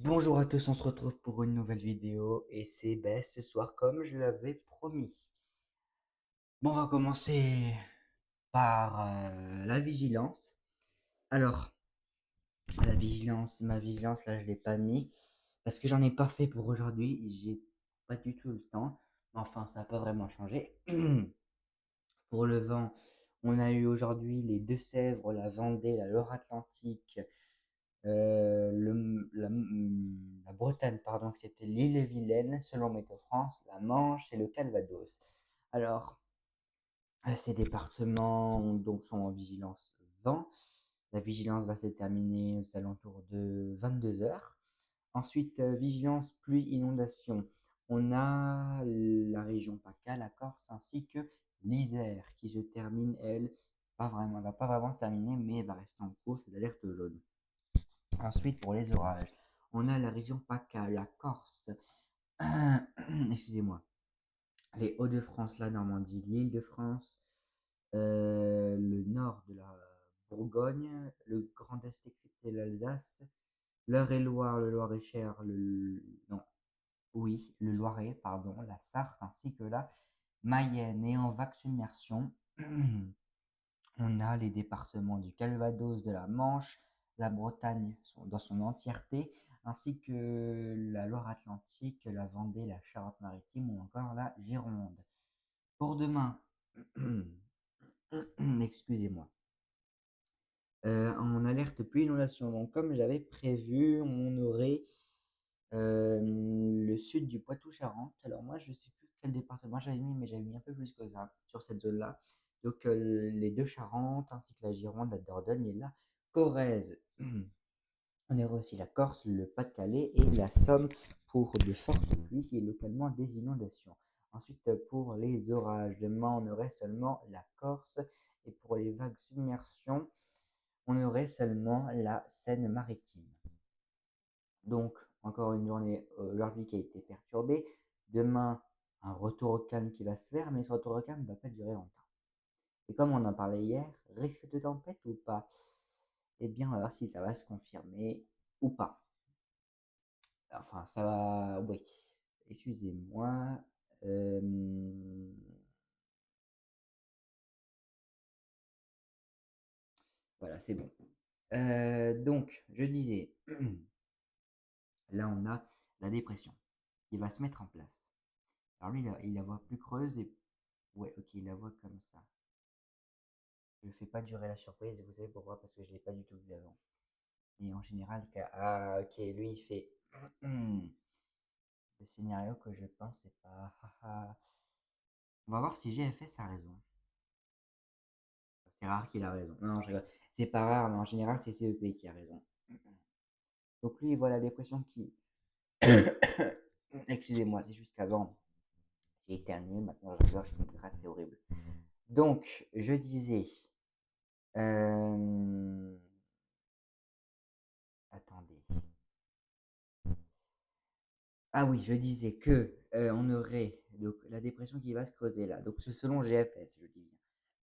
Bonjour à tous, on se retrouve pour une nouvelle vidéo et c'est ce soir comme je l'avais promis. Bon, on va commencer par la vigilance. Alors, ma vigilance là je l'ai pas mis parce que j'en ai pas fait pour aujourd'hui, j'ai pas du tout le temps. Mais enfin, ça n'a pas vraiment changé. Pour le vent, on a eu aujourd'hui les Deux-Sèvres, la Vendée, la Loire-Atlantique, la Bretagne, pardon, que c'était l'île-et-Vilaine, selon Météo France, la Manche et le Calvados. Alors, ces départements donc, sont en vigilance vent. La vigilance va se terminer aux alentours de 22 heures. Ensuite, vigilance pluie inondation. On a la région PACA, la Corse, ainsi que l'Isère, qui se termine, elle, pas vraiment, elle va pas vraiment se terminer, mais elle va rester en cours, c'est l'alerte jaune. Ensuite, pour les orages, on a la région PACA, la Corse, excusez-moi, les Hauts-de-France, la Normandie, l'Île-de-France, le nord de la Bourgogne, le Grand Est excepté l'Alsace, l'Eure-et-Loire, le Loir-et-Cher, non, oui, le Loiret, pardon, la Sarthe ainsi que la Mayenne. Et en vague submersion, on a les départements du Calvados, de la Manche, la Bretagne dans son entièreté, ainsi que la Loire-Atlantique, la Vendée, la Charente-Maritime ou encore la Gironde. Pour demain, excusez-moi, en alerte pluie inondation. Donc, comme j'avais prévu, on aurait le sud du Poitou-Charentes. Alors, moi, je sais plus quel département j'avais mis, mais j'avais mis un peu plus que ça sur cette zone-là. Donc, les deux Charentes, ainsi que la Gironde, la Dordogne et la Corrèze. On aurait aussi la Corse, le Pas-de-Calais et la Somme pour de fortes pluies et localement des inondations. Ensuite, pour les orages, demain, on aurait seulement la Corse. Et pour les vagues submersions, on aurait seulement la Seine-Maritime. Donc, encore une journée aujourd'hui qui a été perturbée. Demain, un retour au calme qui va se faire, mais ce retour au calme ne va pas durer longtemps. Et comme on en parlait hier, risque de tempête ou pas? Eh bien, on va voir si ça va se confirmer ou pas. Enfin, ça va. Oui. Excusez-moi. Euh, Voilà, c'est bon. Donc, je disais, là, on a la dépression qui va se mettre en place. Alors lui, il la voit plus creuse et... Ouais, ok, il la voit comme ça. Je ne fais pas durer la surprise, vous savez pourquoi? Parce que je ne l'ai pas du tout vu avant. Et en général, ah, ok, lui, il fait... Le scénario que je pense, c'est pas... On va voir si GFS a raison. C'est rare qu'il a raison. Non, je rigole. C'est pas rare, mais en général, c'est CEP qui a raison. Donc lui, il voit la dépression qui... Excusez-moi, c'est juste qu'avant, j'ai éternué, maintenant je rigole, je me gratte, c'est horrible. Donc, je disais... Attendez. Ah oui, je disais que on aurait donc, la dépression qui va se creuser là. Donc, c'est selon GFS, je dis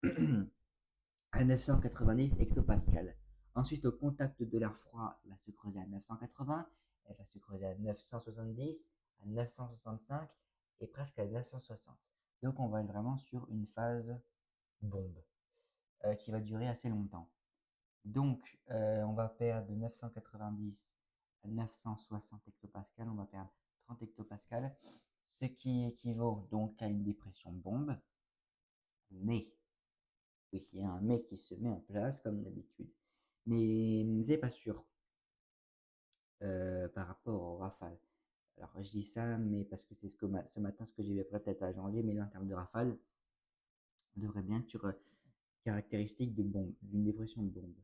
bien. À 990 hectopascal. Ensuite, au contact de l'air froid, elle va se creuser à 980, elle va se creuser à 970, à 965 et presque à 960. Donc, on va être vraiment sur une phase bombe qui va durer assez longtemps. Donc, on va perdre de 990 à 960 hectopascal, on va perdre 30 hectopascal, ce qui équivaut donc à une dépression bombe. Mais, oui, il y a un mais qui se met en place comme d'habitude. Mais c'est pas sûr par rapport aux rafales. Alors, je dis ça, mais parce que c'est ce matin ce que j'ai vu après, peut-être à janvier, mais là, en termes de rafale, on devrait bien être sur caractéristique de bombe, d'une dépression de bombe.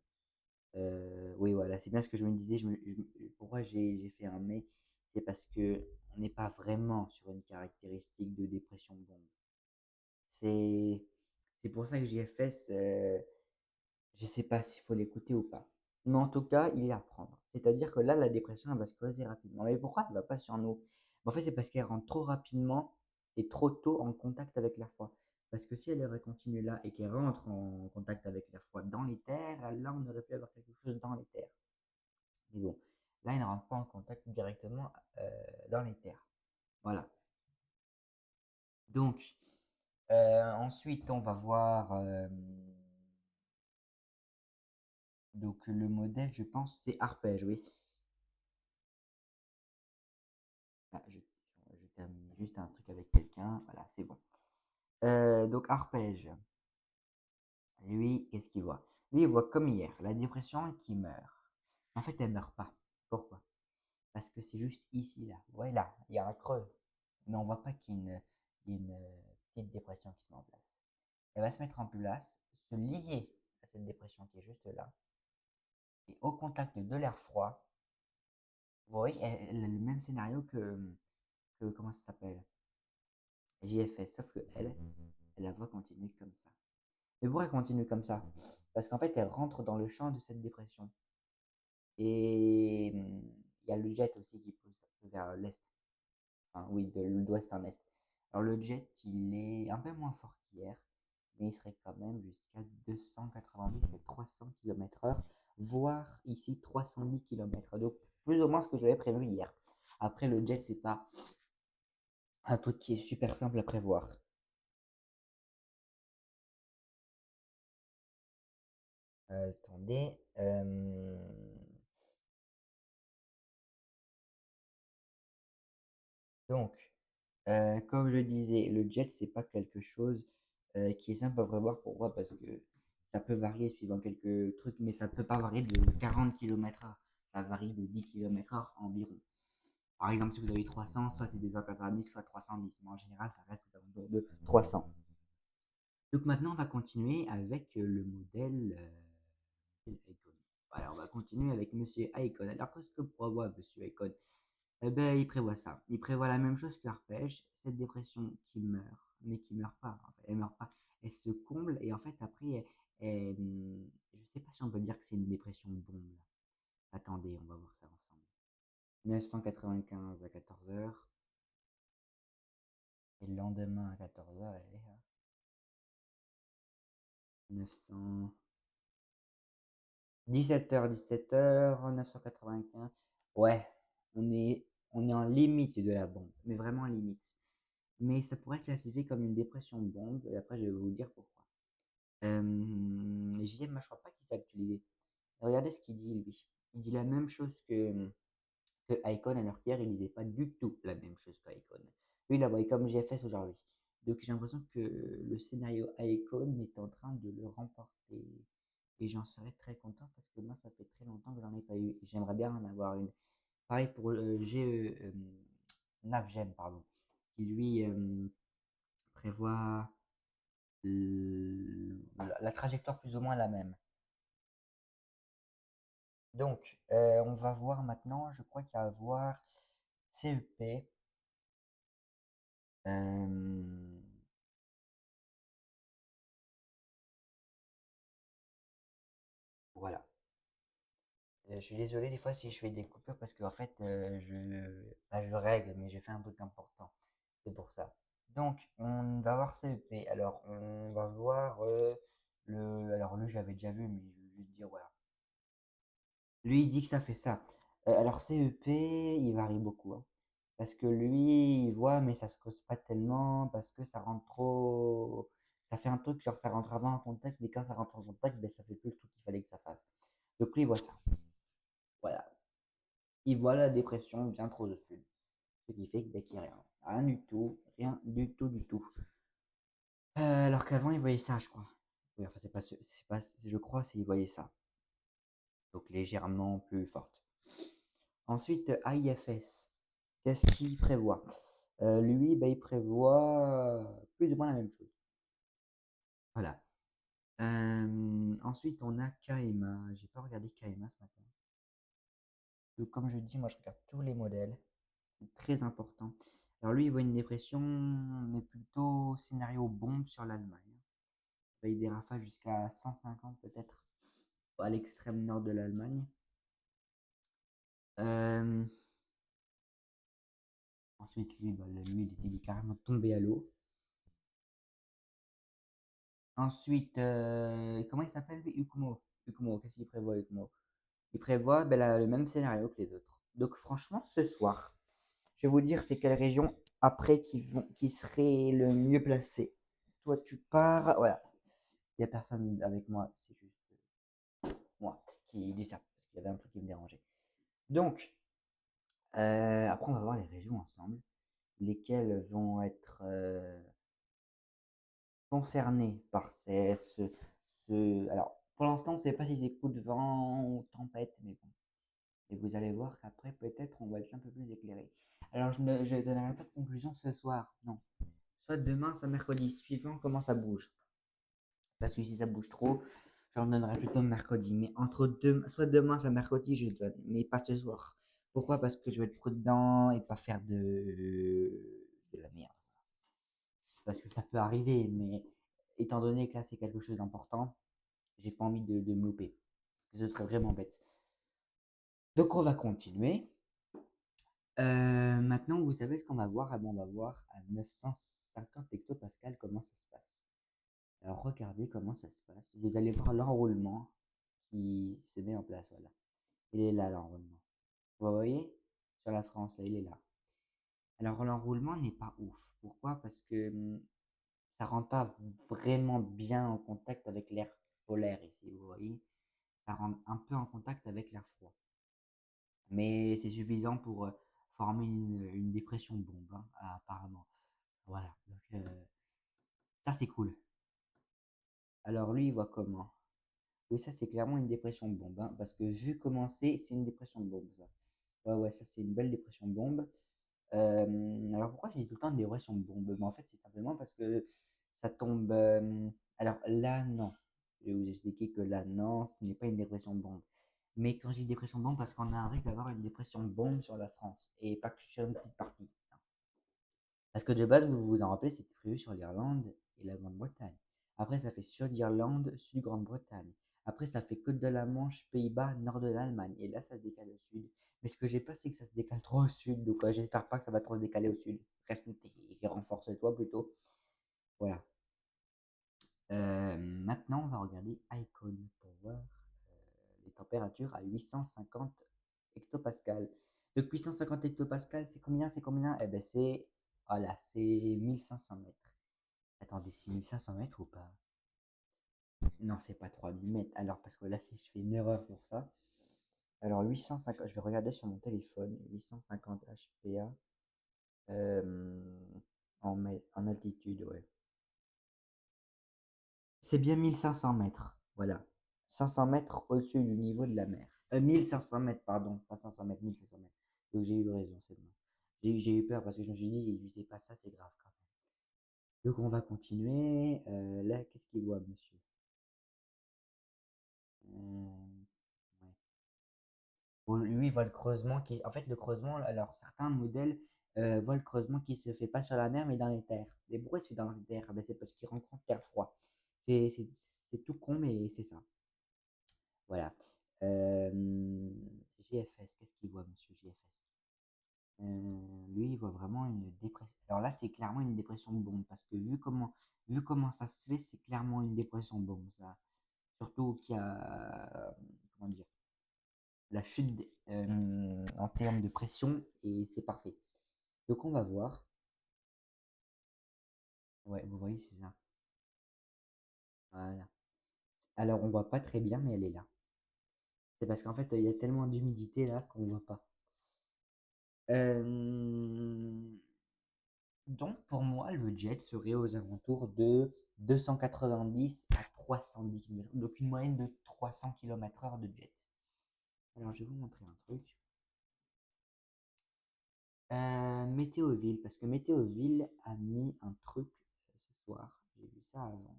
Oui, voilà, c'est bien ce que je me disais. Pourquoi j'ai fait un mais? C'est parce que on n'est pas vraiment sur une caractéristique de dépression de bombe. C'est, c'est pour ça que JFS, je sais pas s'il faut l'écouter ou pas. Mais en tout cas, il est à prendre. C'est-à-dire que là, la dépression, elle va se creuser rapidement. Mais pourquoi elle ne va pas sur nous? En fait, c'est parce qu'elle rentre trop rapidement et trop tôt en contact avec l'air froid. Parce que si elle aurait continué là et qu'elle rentre en contact avec l'air froid dans les terres, là, on aurait pu avoir quelque chose dans les terres. Mais bon, Là, il ne rentre pas en contact directement dans les terres. Voilà. Donc, ensuite, on va voir. Donc, le modèle, je pense, c'est arpège, oui. Ah, je termine juste un truc avec quelqu'un. Voilà, c'est bon. Donc, arpège. Lui, qu'est-ce qu'il voit? Lui, il voit comme hier, la dépression qui meurt. En fait, elle meurt pas. Pourquoi? Parce que c'est juste ici, là. Ouais, là, il y a un creux. Mais on voit pas qu'il y a une petite dépression qui se met en place. Elle va se mettre en place, se lier à cette dépression qui est juste là. Et au contact de l'air froid, vous voyez, elle a le même scénario que comment ça s'appelle? JFS, sauf que elle la voit continuer comme ça. Mais pourquoi elle continue comme ça? Parce qu'en fait, elle rentre dans le champ de cette dépression. Et il y a le jet aussi qui pousse vers l'est. Enfin, oui, de l'ouest en est. Alors le jet, il est un peu moins fort qu'hier, mais il serait quand même jusqu'à 290 et 300 km/h, voire ici 310 km/h. Donc plus ou moins ce que j'avais prévu hier. Après, le jet, c'est pas un truc qui est super simple à prévoir. Attendez. Donc, comme je disais, le jet, c'est pas quelque chose qui est simple à prévoir. Pourquoi? Parce que ça peut varier suivant quelques trucs, mais ça peut pas varier de 40 km/h. Ça varie de 10 km/h environ. Par exemple, si vous avez 300, soit c'est 290, soit 310. Mais en général, ça reste aux alentours de 300. Donc maintenant, on va continuer avec le modèle Icon. Voilà, on va continuer avec Monsieur Icon. Alors, qu'est-ce que prévoit Monsieur Icon? Eh ben, il prévoit ça. Il prévoit la même chose qu'Arpège, cette dépression qui meurt, mais qui meurt pas. En fait, elle meurt pas. Elle se comble et en fait, après, je sais pas si on peut dire que c'est une dépression bombe. Là. Attendez, on va voir ça ensemble. 995 à 14 heures. Et le lendemain à 14 heures, elle est à 900. 17 h 17 h 995. Ouais, on est en limite de la bombe, mais vraiment en limite. Mais ça pourrait être classifié comme une dépression de bombe, et après je vais vous dire pourquoi. JM, je crois pas qu'il s'est actualisé. Regardez ce qu'il dit, lui. Il dit la même chose que Icon, alors qu'hier, il disait pas du tout la même chose qu'Icon. Lui, il la voyait comme GFS aujourd'hui. Donc j'ai l'impression que le scénario Icon est en train de le remporter. Et j'en serais très content parce que moi, ça fait très longtemps que j'en ai pas eu. Et j'aimerais bien en avoir une. Pareil pour Navgem, pardon, qui lui prévoit la trajectoire plus ou moins la même. Donc, on va voir maintenant, je crois qu'il y a à voir CEP. euh, voilà. Je suis désolé des fois si je fais des coupures parce qu'en fait, je règle, mais j'ai fait un truc important. C'est pour ça. Donc, on va voir CEP. Alors, on va voir Alors, lui, je l'avais déjà vu, mais je vais juste dire, voilà. Lui, il dit que ça fait ça. Alors, CEP, il varie beaucoup, hein. Parce que lui, il voit, mais ça se cause pas tellement, parce que ça rentre trop. Ça fait un truc, genre ça rentre avant en contact, mais quand ça rentre en contact, ben, ça fait plus le truc qu'il fallait que ça fasse. Donc lui, il voit ça. Voilà. Il voit la dépression bien trop au sud. Ce qui fait que, ben, qu'il n'y a rien. Rien du tout. Rien du tout, du tout. Alors qu'avant, il voyait ça, je crois. Oui, enfin, je crois, c'est il voyait ça. Donc légèrement plus forte. Ensuite, AIFS. Qu'est-ce qu'il prévoit? Lui, ben, il prévoit plus ou moins la même chose. Voilà. Ensuite, on a Kaima. J'ai pas regardé Kaima ce matin. Donc, comme je dis, moi, je regarde tous les modèles. C'est très important. Alors, lui, il voit une dépression, mais plutôt scénario bombe sur l'Allemagne. Avec des rafales jusqu'à 150 peut-être à l'extrême nord de l'Allemagne. Euh, Ensuite, lui, bah, lui, il est carrément tombé à l'eau. Ensuite, comment il s'appelle lui? Ukumo. Ukumo, qu'est-ce qu'il prévoit, Ukumo? Il prévoit ben, le même scénario que les autres. Donc franchement, ce soir, je vais vous dire c'est quelle région après qui serait le mieux placé. Toi, tu pars. Voilà. Il n'y a personne avec moi, c'est juste moi qui dis ça, parce qu'il y avait un truc qui me dérangeait. Donc, après, on va voir les régions ensemble, lesquelles vont être concernées par Alors, pour l'instant, on ne sait pas si c'est coup de vent ou tempête, mais bon. Et vous allez voir qu'après, peut-être, on va être un peu plus éclairé. Alors, je ne donnerai pas de conclusion ce soir, non. Soit demain, soit mercredi, suivant comment ça bouge. Parce que si ça bouge trop, j'en donnerai plutôt mercredi. Mais entre soit demain, soit mercredi, je donne. Mais pas ce soir. Pourquoi? Parce que je vais être prudent et pas faire de la merde. C'est parce que ça peut arriver, mais étant donné que là, c'est quelque chose d'important, j'ai pas envie de me louper. Parce que ce serait vraiment bête. Donc, on va continuer. Maintenant, vous savez ce qu'on va voir? Ah bon, on va voir à 950 hectopascales comment ça se passe. Alors, regardez comment ça se passe. Vous allez voir l'enroulement qui se met en place. Voilà. Il est là, l'enroulement. Vous voyez? Sur la France, là, il est là. Alors, l'enroulement n'est pas ouf. Pourquoi? Parce que ça rentre pas vraiment bien en contact avec l'air polaire ici, vous voyez? Ça rentre un peu en contact avec l'air froid. Mais c'est suffisant pour former une dépression bombe, hein, apparemment. Voilà. Donc, ça, c'est cool. Alors, lui, il voit comment? Oui, ça, c'est clairement une dépression de bombe, hein, parce que vu comment c'est une dépression de bombe, ça. Ouais, ouais, ça, c'est une belle dépression de bombe. Alors, pourquoi je dis tout le temps dépression de bombe? Mais en fait, c'est simplement parce que ça tombe. Alors, là, non. Je vais vous expliquer que là, non, ce n'est pas une dépression de bombe. Mais quand je dis dépression de bombe, parce qu'on a un risque d'avoir une dépression de bombe sur la France, et pas que sur une petite partie. Parce que de base, vous vous en rappelez, c'était prévu sur l'Irlande et la Grande-Bretagne. Après, ça fait Sud d'Irlande, Sud Grande-Bretagne. Après, ça fait Côte de la Manche, Pays-Bas, nord de l'Allemagne. Et là, ça se décale au sud. Mais ce que j'ai pas, c'est que ça se décale trop au sud. Donc, j'espère pas que ça va trop se décaler au sud. Reste et renforce-toi plutôt. Voilà. Maintenant, on va regarder Icon pour voir les températures à 850 hectopascales. Donc 850 hectopascales, c'est combien? C'est combien? Eh ben c'est voilà, c'est 1500 mètres. Attendez, c'est 1500 mètres ou pas? Non, c'est pas 3000 mètres. Alors, parce que là, je fais une erreur pour ça. Alors, 850, je vais regarder sur mon téléphone. 850 HPA en altitude, ouais. C'est bien 1500 mètres. Voilà. 500 mètres au-dessus du niveau de la mer. 1500 mètres, pardon. Pas 500 mètres, 1500 mètres. Donc, j'ai eu raison, c'est bon. J'ai eu peur parce que je me suis dit, c'est pas ça, c'est grave quand même. Donc, on va continuer. Là, qu'est-ce qu'il voit, monsieur? Ouais. Bon, lui, il voit le creusement qui. En fait, le creusement, alors certains modèles voient le creusement qui se fait pas sur la mer, mais dans les terres. Et pourquoi il se fait dans les terres? Ah ben, c'est parce qu'il rencontre l'air froid. C'est c'est- c'est tout con, mais c'est ça. Voilà. JFS, qu'est-ce qu'il voit, monsieur JFS? Lui, il voit vraiment une dépression. Alors là, c'est clairement une dépression de bombe, parce que vu comment ça se fait, c'est clairement une dépression de bombe, ça. Surtout qu'il y a, comment dire, la chute en termes de pression, et c'est parfait. Donc on va voir. Ouais, vous voyez, c'est ça. Voilà. Alors on voit pas très bien, mais elle est là. C'est parce qu'en fait, il y a tellement d'humidité là qu'on voit pas. Euh, Donc, pour moi, le jet serait aux alentours de 290 à 310 km. Donc, une moyenne de 300 km/h de jet. Alors, je vais vous montrer un truc. Météoville, parce que Météoville a mis un truc ce soir. J'ai vu ça avant.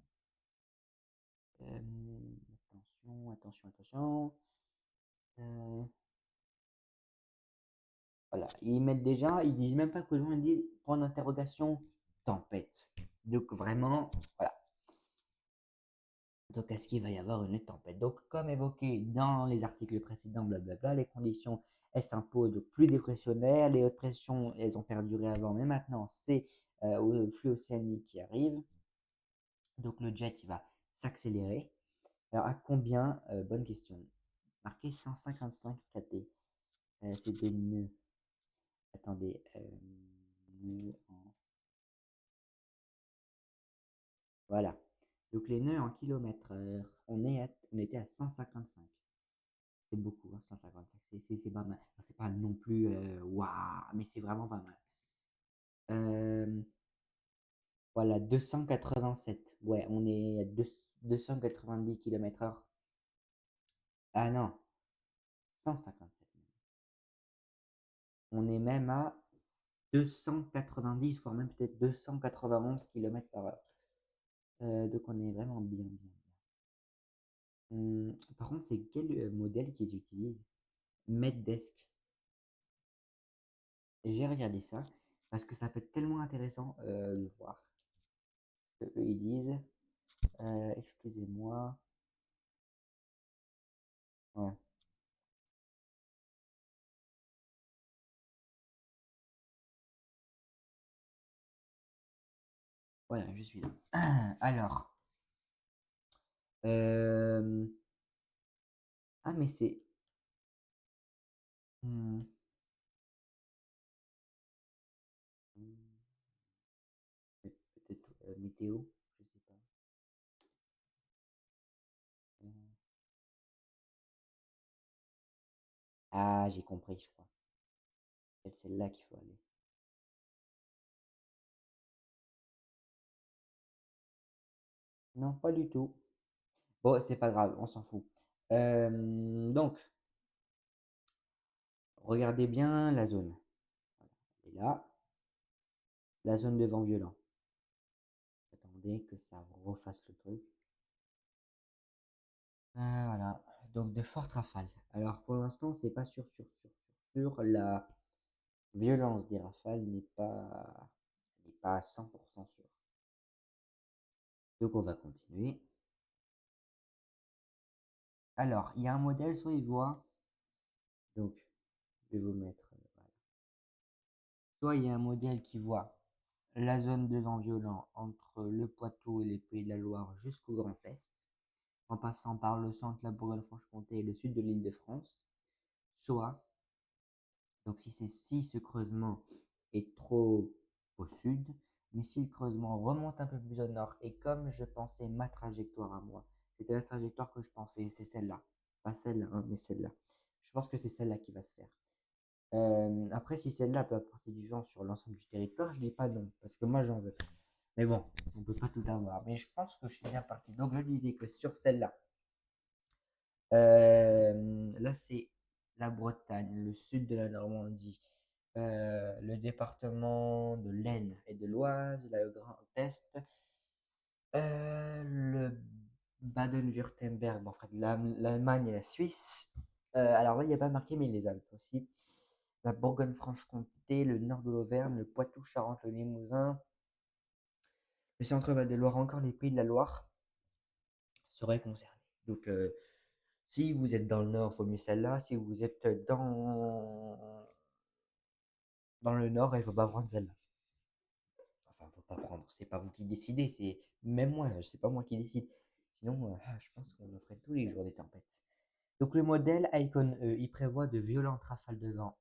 Attention, attention, attention. Euh, voilà, ils mettent déjà, ils disent même pas que le nom, ils disent point d'interrogation, tempête. Donc, vraiment, voilà. Donc, est-ce qu'il va y avoir une tempête? Donc, comme évoqué dans les articles précédents, blablabla, les conditions, elles s'imposent donc plus dépressionnaires, les hautes pressions, elles ont perduré avant, mais maintenant, c'est le flux océanique qui arrive. Donc, le jet, il va s'accélérer. Alors, à combien? Bonne question. marqué 155 KT. C'est des nœuds. Attendez, nœuds en... Voilà. Donc les nœuds en kilomètres heure, on était à 155. C'est beaucoup, hein, 155. C'est pas mal. Enfin, c'est pas non plus waouh, mais c'est vraiment pas mal. Euh, voilà, 287. Ouais, on est à 290 km/h. Ah non, 157. On est même à 290, voire même peut-être 291 km/h. Donc on est vraiment bien, bien. Par contre, c'est quel modèle qu'ils utilisent? Meddesk. J'ai regardé ça parce que ça peut être tellement intéressant de voir ce qu'eux ils disent. Excusez-moi. Ouais. Voilà, je suis là. Alors, euh, ah mais c'est hmm, peut-être météo, je sais pas. Euh, Ah, j'ai compris, je crois. C'est celle-là qu'il faut aller. Non, pas du tout. Bon, c'est pas grave, on s'en fout. Donc, regardez bien la zone. Et là, la zone de vent violent. Attendez que ça refasse le truc. Voilà. Donc, de fortes rafales. Alors, pour l'instant, c'est pas sûr. La violence des rafales n'est pas à 100% sûr. Donc, on va continuer. Alors, il y a un modèle, soit il voit. Donc, je vais vous mettre. Voilà. Soit il y a un modèle qui voit la zone de vent violent entre le Poitou et les Pays de la Loire jusqu'au Grand Est, en passant par le centre, la Bourgogne-Franche-Comté et le sud de l'Île-de-France. Soit, donc si ce creusement est trop au sud, mais si le creusement remonte un peu plus au nord, et comme je pensais ma trajectoire à moi, c'était la trajectoire que je pensais, c'est celle-là. Pas celle-là, hein, mais celle-là. Je pense que c'est celle-là qui va se faire. Après, si celle-là peut apporter du vent sur l'ensemble du territoire, je dis pas non, parce que moi j'en veux. Mais bon, on peut pas tout avoir. Mais je pense que je suis bien parti. Donc je disais que sur celle-là, là c'est la Bretagne, le sud de la Normandie, le département de l'Aisne et de l'Oise, le Grand Est, le Baden-Württemberg, bon, enfin, l'Allemagne et la Suisse. Alors là, il n'y a pas marqué, mais les Alpes aussi. La Bourgogne-Franche-Comté, le nord de l'Auvergne, le Poitou, Charente, le Limousin, le centre-val de Loire, encore les Pays de la Loire seraient concernés. Donc, si vous êtes dans le nord, il faut mieux celle-là. Si vous êtes dans le nord, il ne faut pas prendre celle-là. Enfin, faut pas prendre. C'est pas vous qui décidez. C'est même moi. C'est pas moi qui décide. Sinon, je pense qu'on en ferait tous les jours des tempêtes. Donc, le modèle Icon E, il prévoit de violentes rafales de vent.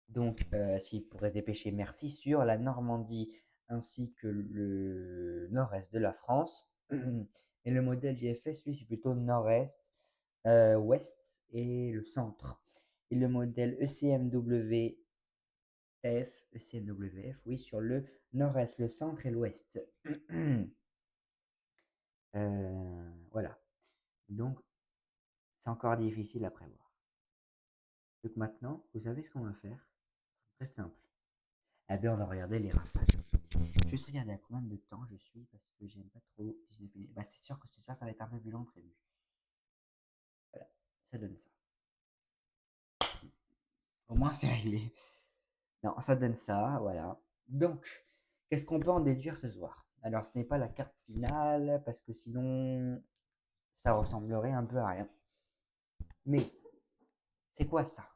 Donc, s'il pourrait se dépêcher, merci, sur la Normandie ainsi que le nord-est de la France. Et le modèle GFS, lui, c'est plutôt nord-est, ouest et le centre. Et le modèle ECMWF, oui, sur le nord-est, le centre et l'ouest. Voilà. Donc, c'est encore difficile à prévoir. Donc maintenant, vous savez ce qu'on va faire? Très simple. Eh bien, on va regarder les rafales. Juste regarder à combien de temps je suis parce que j'aime pas trop 19 minutes. Bah, c'est sûr que ce soir, ça va être un peu plus long que prévu. Voilà, ça donne ça. Au moins, c'est réglé. Non, ça donne ça, voilà. Donc, qu'est-ce qu'on peut en déduire ce soir? Alors, ce n'est pas la carte finale parce que sinon, ça ressemblerait un peu à rien. Mais, c'est quoi ça?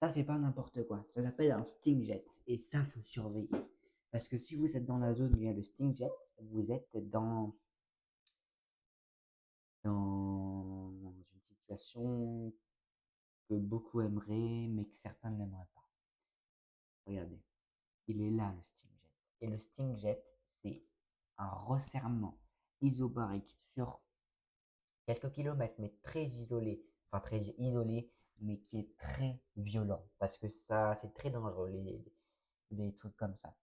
Ça, c'est pas n'importe quoi. Ça s'appelle un Stingjet. Et ça, faut surveiller. Parce que si vous êtes dans la zone où il y a le Stingjet, vous êtes dans une application que beaucoup aimeraient, mais que certains n'aimeraient pas. Regardez, il est là le Stingjet. Et le Stingjet, c'est un resserrement isobarique sur quelques kilomètres, mais très isolé, enfin très isolé, mais qui est très violent, parce que ça, c'est très dangereux, les trucs comme ça.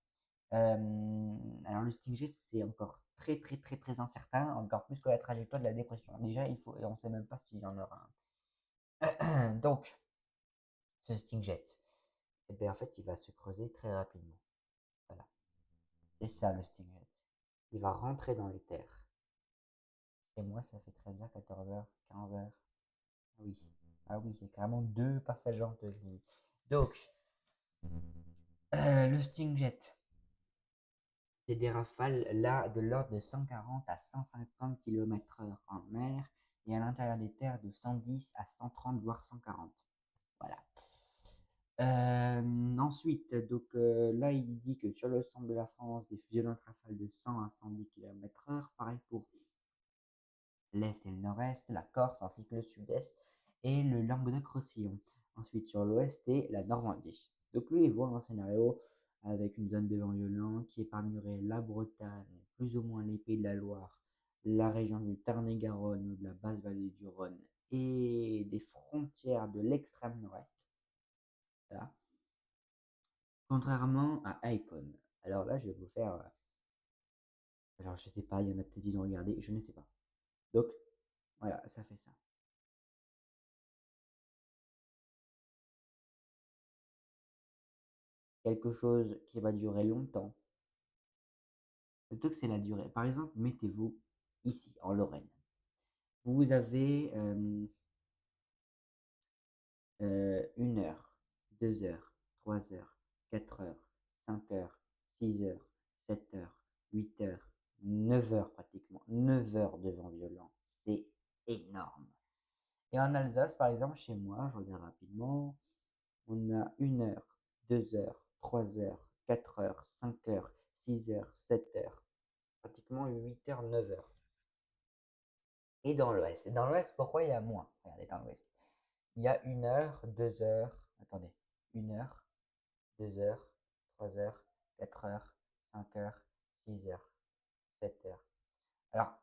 Alors le Stingjet, c'est encore très très très très incertain, encore plus que la trajectoire de la dépression. Déjà, et on sait même pas s'il y en aura un. Donc, ce Stingjet, eh bien, en fait, il va se creuser très rapidement. Voilà. Et ça, le Stingjet. Il va rentrer dans les terres. Et moi, ça fait 13h, 14h, 15h. Ah oui. Ah oui, c'est carrément deux passages en deux. Donc, le Stingjet, c'est des rafales là de l'ordre de 140 à 150 km/h en mer et à l'intérieur des terres de 110 à 130 voire 140. Voilà. Ensuite, donc là, il dit que sur le centre de la France, des violentes rafales de 100 à 110 km/h. Pareil pour l'Est et le Nord-Est, la Corse ainsi que le Sud-Est et le Languedoc-Roussillon. Ensuite, sur l'Ouest et la Normandie. Donc lui, il voit un scénario avec une zone de vent violent qui épargnerait la Bretagne, plus ou moins les Pays de la Loire, la région du Tarn-et-Garonne ou de la basse vallée du Rhône et des frontières de l'extrême nord-est. Voilà. Contrairement à Icon. Alors là, je vais vous faire. Alors, je sais pas, il y en a peut-être qui ont regardé, je ne sais pas. Donc, voilà, ça fait ça. Quelque chose qui va durer longtemps. Le truc, c'est la durée. Par exemple, mettez-vous ici, en Lorraine. Vous avez 1 heure, 2 heures, 3 heures, 4 heures, 5 heures, 6 heures, 7 heures, 8 heures, 9 heures pratiquement. 9 heures de vent violent. C'est énorme. Et en Alsace, par exemple, chez moi, je regarde rapidement, on a 1 heure, 2 heures, 3 heures, 4 heures, 5 heures, 6 heures, 7 heures, pratiquement 8 heures, 9 heures. Et dans l'ouest. Et dans l'ouest, pourquoi il y a moins? Regardez, dans l'ouest. Il y a 1 heure, 2 heures, attendez, 1 heure, 2 heures, 3 heures, 4 heures, 5 heures, 6 heures, 7 heures. Alors,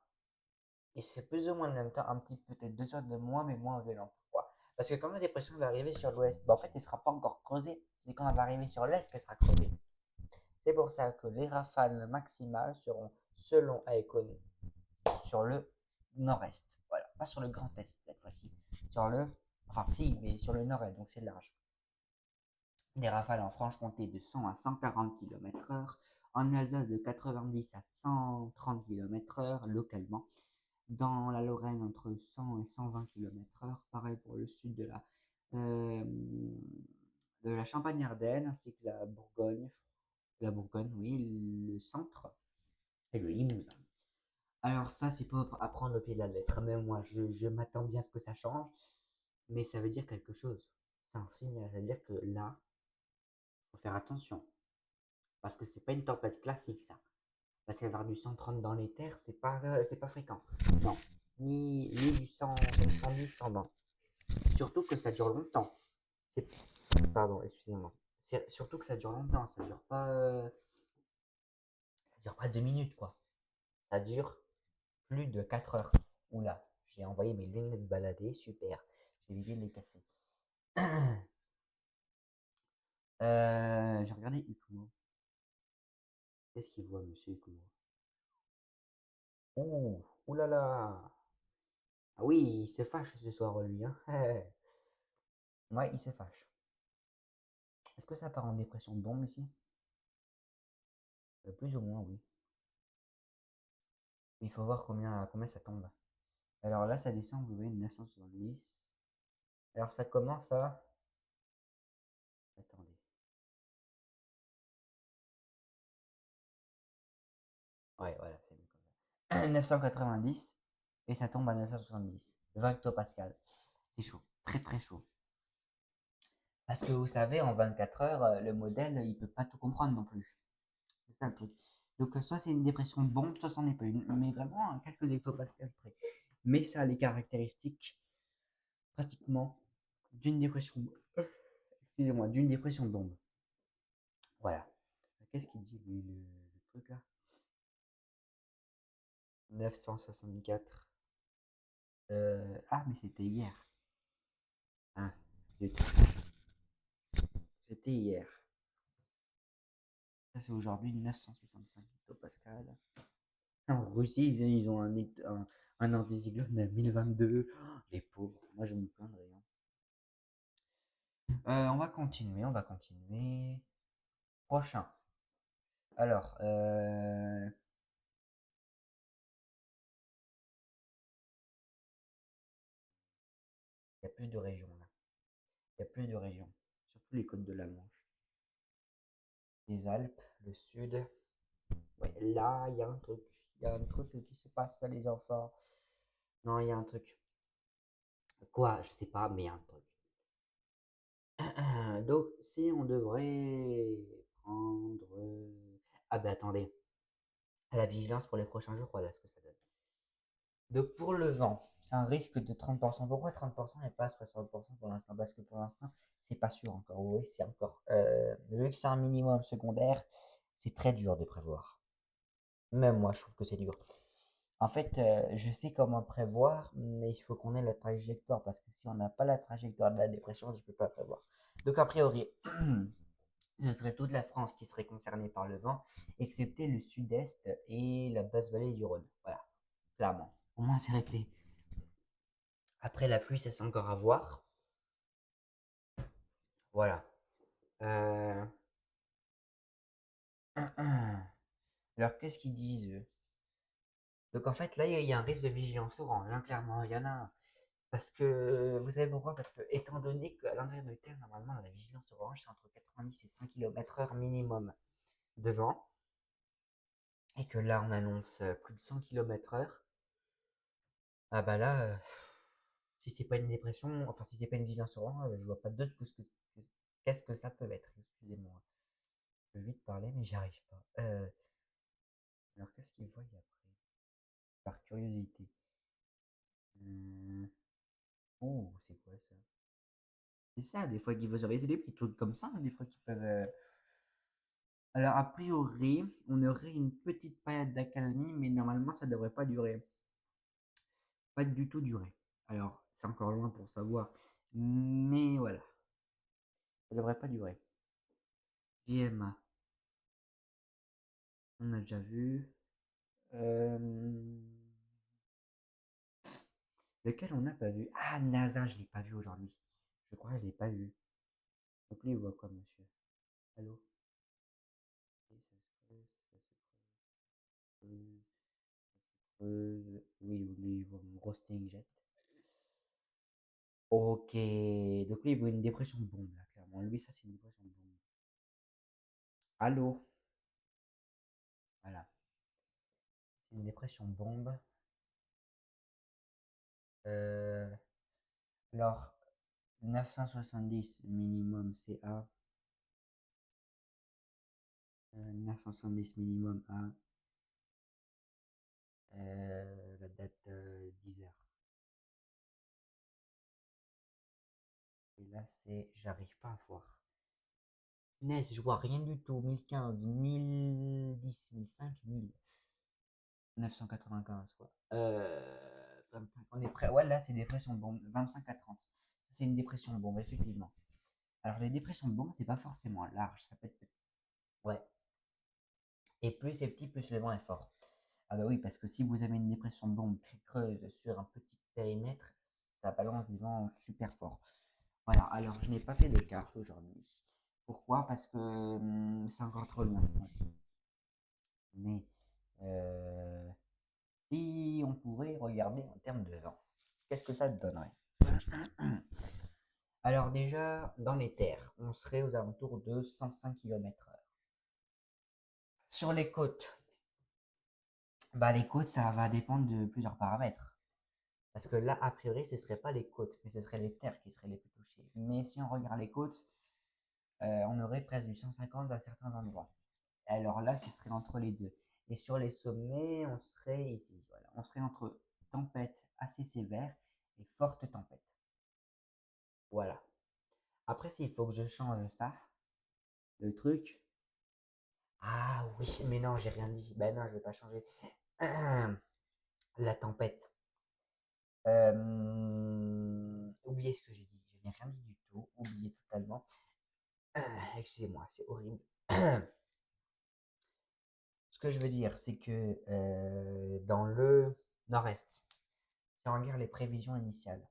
et c'est plus ou moins le même temps, un petit peut-être 2 heures de moins, mais moins violent. Pourquoi? Parce que quand la dépression va arriver sur l'ouest, en fait, elle ne sera pas encore creusée. C'est quand elle va arriver sur l'est qu'elle sera creusée. C'est pour ça que les rafales maximales seront, selon Aecon, sur le nord-est. Voilà, pas sur le grand est cette fois-ci. Sur le. Enfin, si, mais sur le nord-est, donc c'est large. Des rafales en Franche-Comté de 100 à 140 km/h. En Alsace de 90 à 130 km/h localement. Dans la Lorraine, entre 100 et 120 km/h. Pareil pour le sud de la Champagne-Ardenne, ainsi que la Bourgogne. La Bourgogne, oui, le centre et le Limousin. Alors ça, c'est pas à prendre au pied de la lettre. Même moi, je m'attends bien à ce que ça change, mais ça veut dire quelque chose. C'est un signal, ça veut dire que là, il faut faire attention. Parce que c'est pas une tempête classique, ça. Parce qu'avoir du 130 dans les terres, c'est pas fréquent. Non. Ni du 100, 110, 120. Surtout que ça dure longtemps. Pardon, excusez-moi. Surtout que ça dure longtemps, ça dure pas 2 minutes, quoi. Ça dure plus de 4 heures. Oula, j'ai envoyé mes lunettes balader, super. J'ai évité de les casser. J'ai regardé Ikumo. Qu'est-ce qu'il voit, monsieur Ikumo? Oh, oulala. Ah oui, il se fâche ce soir, lui. Hein. Ouais, il se fâche. Est-ce que ça part en dépression de bombe ici? Plus ou moins, oui. Il faut voir combien ça tombe. Alors là, ça descend, vous voyez, 970. Alors ça commence à. Attendez. Ouais, voilà, c'est mieux comme ça. 990 et ça tombe à 970. 20 hectopascal. C'est chaud, très très chaud. Parce que vous savez, en 24 heures, le modèle, il peut pas tout comprendre non plus. C'est ça le truc. Donc, soit c'est une dépression de bombe, soit c'en est pas une. Mais vraiment, à quelques hectopascals près. Mais ça a les caractéristiques pratiquement d'une dépression, excusez-moi, d'une dépression bombe. Voilà. Qu'est-ce qu'il dit, lui, le truc là? 964. Ah, mais c'était hier. Ah, zut. C'était hier. Ça, c'est aujourd'hui 965 hectopascal. En Russie, ils ont un anticyclone à 1022. Oh, les pauvres. Moi, je me plaindrais, hein. On va continuer, on va continuer. Prochain. Alors, il y a plus de régions là. Il y a plus de régions. Surtout les côtes de la Manche. Les Alpes, le sud. Ouais, là, il y a un truc. Il y a un truc qui se passe, les enfants. Non, il y a un truc. Quoi? Je sais pas, mais il y a un truc. Donc, si on devrait prendre. Ah, ben attendez. La vigilance pour les prochains jours, voilà ce que ça donne. Donc, pour le vent, c'est un risque de 30%. Pourquoi 30% et pas 60% pour l'instant? Parce que pour l'instant, c'est pas sûr encore. Oui, c'est encore. Vu que c'est un minimum secondaire, c'est très dur de prévoir. Même moi, je trouve que c'est dur. En fait, je sais comment prévoir, mais il faut qu'on ait la trajectoire, parce que si on n'a pas la trajectoire de la dépression, je ne peux pas prévoir. Donc, a priori, ce serait toute la France qui serait concernée par le vent, excepté le sud-est et la basse vallée du Rhône. Voilà, clairement. Au moins, c'est réglé. Après, la pluie, ça c'est encore à voir. Voilà. Euh, Alors, qu'est-ce qu'ils disent, eux? Donc, en fait, là, il y a un risque de vigilance orange, hein, clairement. Il y en a un. Parce que, vous savez pourquoi? Parce que, étant donné qu'à l'intérieur de terre, normalement, la vigilance orange, c'est entre 90 et 100 km/h minimum de vent, et que là, on annonce plus de 100 km/h, ah bah là, si c'est pas une dépression, enfin, si c'est pas une vigilance orange, je vois pas d'autre qu'est-ce que ça peut être. Excusez-moi. Je peux vite parler, mais j'y arrive pas. Alors, qu'est-ce qu'ils voient après? Par curiosité. Hum, Ouh, c'est quoi ça? C'est ça, des fois qu'ils vous aurez des petits trucs comme ça, hein, des fois qui peuvent. Alors, a priori, on aurait une petite période d'accalmie, mais normalement, ça devrait pas durer. Pas du tout durer. Alors, c'est encore loin pour savoir. Mais voilà, ça devrait pas durer. JMA, on a déjà vu. Euh, Lequel on n'a pas vu? Ah, NASA, je l'ai pas vu aujourd'hui. Je crois que je l'ai pas vu. Donc lui, il voit quoi, monsieur? Allô? Et ça se creuse, ça se creuse, ça se creuse. Oui, lui, il voit mon roasting jet. Ok, donc lui, il voit une dépression de bombe, là, clairement. Lui, ça, c'est une dépression de bombe. Allô? Voilà, c'est une dépression de bombe. Euh, alors, 970 minimum CA, 970 minimum A, la date 10 heures. Et là, c'est j'arrive pas à voir. Punaise, je vois rien du tout. 1015, 1010, 1005, 1000. 995, quoi. 25, on est prêt. Ouais, là, c'est dépression de bombe. 25 à 30. Ça, c'est une dépression de bombe, effectivement. Alors, les dépressions de bombe, c'est pas forcément large. Ça peut être petit. Ouais. Et plus c'est petit, plus le vent est fort. Ah bah oui, parce que si vous avez une dépression de bombe très creuse sur un petit périmètre, ça balance des vents super forts. Voilà, alors je n'ai pas fait de carte aujourd'hui. Pourquoi? Parce que c'est encore trop loin. Ouais. Mais euh, si on pourrait regarder en termes de vent, qu'est-ce que ça te donnerait? Alors déjà, dans les terres, on serait aux alentours de 105 km/h. Sur les côtes, bah les côtes, ça va dépendre de plusieurs paramètres. Parce que là, a priori, ce ne serait pas les côtes, mais ce seraient les terres qui seraient les plus touchées. Mais si on regarde les côtes, on aurait presque du 150 à certains endroits. Alors là, ce serait entre les deux. Et sur les sommets, on serait ici. Voilà. On serait entre tempête assez sévère et forte tempête. Voilà. Après, s'il faut que je change ça, le truc. Ah oui, mais non, j'ai rien dit. Ben non, je vais pas changer. La tempête. Oubliez ce que j'ai dit. Je n'ai rien dit du tout. Oubliez totalement. Excusez-moi, c'est horrible. Ce que je veux dire, c'est que dans le nord-est, si on regarde les prévisions initiales,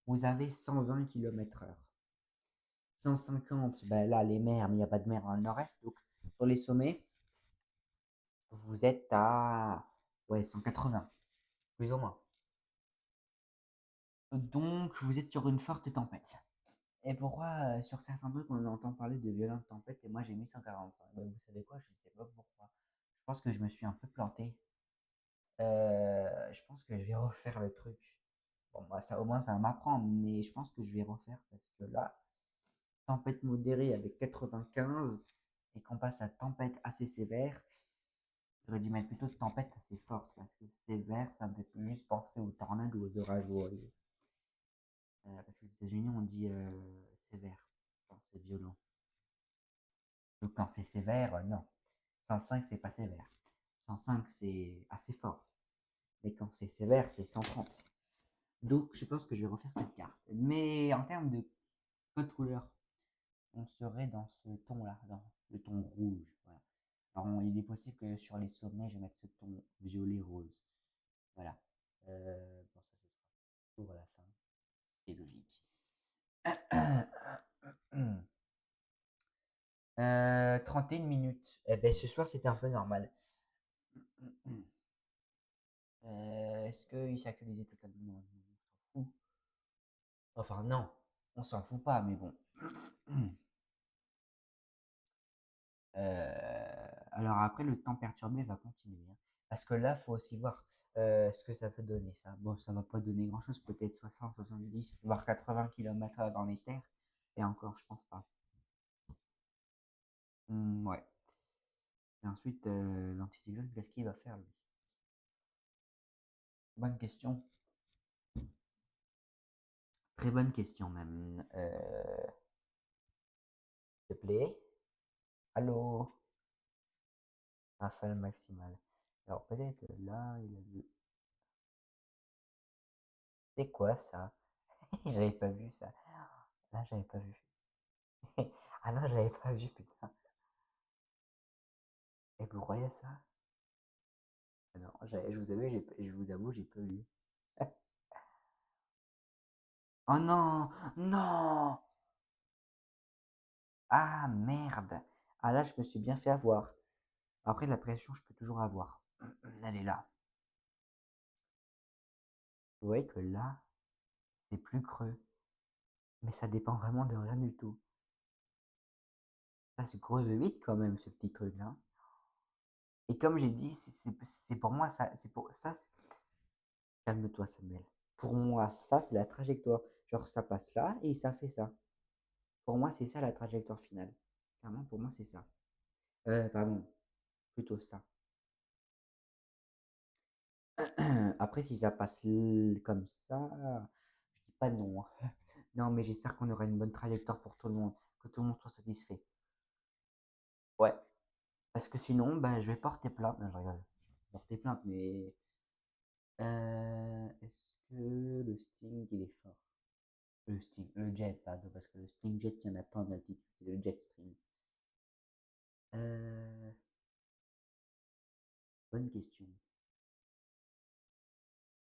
vous avez 120 km/h. 150, ben là, les mers, mais il n'y a pas de mer dans le nord-est. Donc, sur les sommets, vous êtes à ouais, 180, plus ou moins. Donc, vous êtes sur une forte tempête. Et pourquoi, sur certains trucs, on entend parler de violentes tempêtes et moi j'ai mis 145? Ben, vous savez quoi? Je ne sais pas pourquoi. Je pense que je me suis un peu planté. Je pense que je vais refaire le truc. Bon, bah, ça, au moins, ça va m'apprendre, mais je pense que je vais refaire parce que là, tempête modérée avec 95 et qu'on passe à tempête assez sévère, j'aurais dû mettre plutôt tempête assez forte parce que sévère, ça me fait plus juste penser aux tornades ou aux orages, vous voyez. Parce qu'aux États-Unis, on dit sévère quand c'est violent. Donc quand c'est sévère, non. 105, c'est pas sévère. 105, c'est assez fort. Mais quand c'est sévère, c'est 130. Donc je pense que je vais refaire cette carte. Mais en termes de code couleur, on serait dans ce ton-là, dans le ton rouge. Voilà. Alors il est possible que sur les sommets, je mette ce ton violet-rose. Voilà. Bon, ça, ce sera pour la fin. C'est logique. 31 minutes. Eh ben, ce soir, c'était un peu normal. Est-ce qu'il s'est actualisé totalement? On s'en fout. Enfin, non, on s'en fout pas, mais bon. Alors après, le temps perturbé va continuer, hein. Parce que là, faut aussi voir ce que ça peut donner, ça. Bon, ça va pas donner grand-chose, peut-être 60, 70, voire 80 km/h dans les terres. Et encore, je pense pas. Ouais. Et ensuite, l'anticyclone, qu'est-ce qu'il va faire, lui? Bonne question. Très bonne question, même. S'il te plaît. Allô? Rafale maximale. Alors, peut-être là, il a vu. C'est quoi ça? J'avais pas vu ça. Là, j'avais pas vu. Ah non, je l'avais pas vu, putain. Et vous croyez ça? Ah non, je vous avoue, j'ai pas vu. Oh non! Non! Ah merde! Ah là, je me suis bien fait avoir. Après, la pression, je peux toujours avoir. Elle est là. Vous voyez que là, c'est plus creux. Mais ça dépend vraiment de rien du tout. Ça se creuse vite quand même, ce petit truc-là. Et comme j'ai dit, c'est pour moi ça, c'est pour ça. Calme-toi, Samuel. Pour moi, ça, c'est la trajectoire. Genre, ça passe là et ça fait ça. Pour moi, c'est ça la trajectoire finale. Clairement, pour moi, c'est ça. Pardon, plutôt ça. Après, si ça passe comme ça, je dis pas non, hein. Non, mais j'espère qu'on aura une bonne trajectoire pour tout le monde, que tout le monde soit satisfait. Ouais, parce que sinon, bah, je vais porter plainte. Non, je rigole. Porter plainte, mais est-ce que le Sting, il est fort? Le Sting, le Jet, pardon, parce que le Sting Jet, il n'y en a pas en altitude, c'est le Jetstream. Euh, bonne question.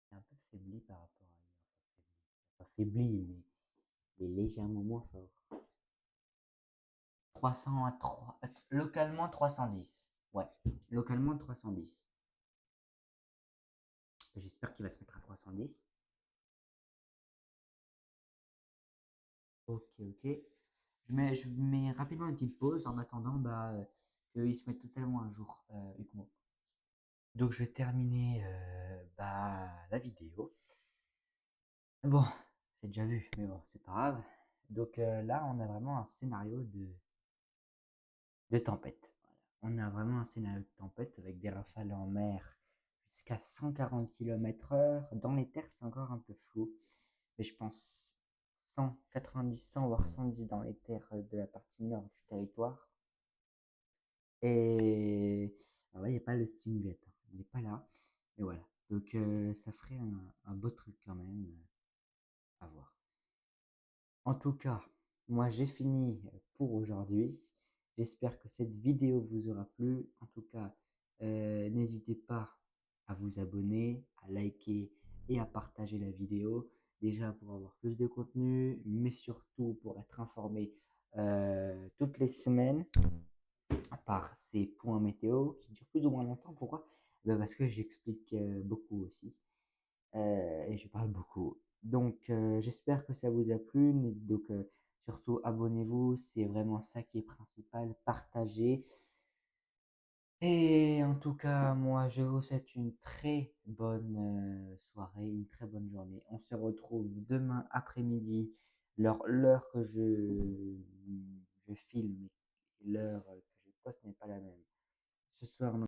C'est un peu faibli par rapport à lui. Enfin, faibli, mais il est légèrement moins fort. 300 à 3, localement 310. Ouais, localement 310. J'espère qu'il va se mettre à 310. Ok, ok. Je mets rapidement une petite pause en attendant bah, qu'il se mette totalement un jour, Hugo. Donc je vais terminer bah, la vidéo. Bon, c'est déjà vu, mais bon, c'est pas grave. Donc là, on a vraiment un scénario de tempête. Voilà. On a vraiment un scénario de tempête avec des rafales en mer jusqu'à 140 km/h. Dans les terres, c'est encore un peu flou. Mais je pense 190, 100 voire 110 dans les terres de la partie nord du territoire. Et alors là, il n'y a pas le Steamjet, hein, il n'est pas là. Et voilà. Donc ça ferait un beau truc quand même à voir. En tout cas, moi j'ai fini pour aujourd'hui. J'espère que cette vidéo vous aura plu. En tout cas, n'hésitez pas à vous abonner, à liker et à partager la vidéo. Déjà pour avoir plus de contenu, mais surtout pour être informé toutes les semaines par ces points météo qui durent plus ou moins longtemps. Pourquoi? Ben parce que j'explique beaucoup aussi et je parle beaucoup. Donc, j'espère que ça vous a plu. Donc, surtout, abonnez-vous. C'est vraiment ça qui est principal. Partagez. Et en tout cas, moi, je vous souhaite une très bonne soirée, une très bonne journée. On se retrouve demain après-midi. L'heure que je filme et l'heure que je poste n'est pas la même. Ce soir,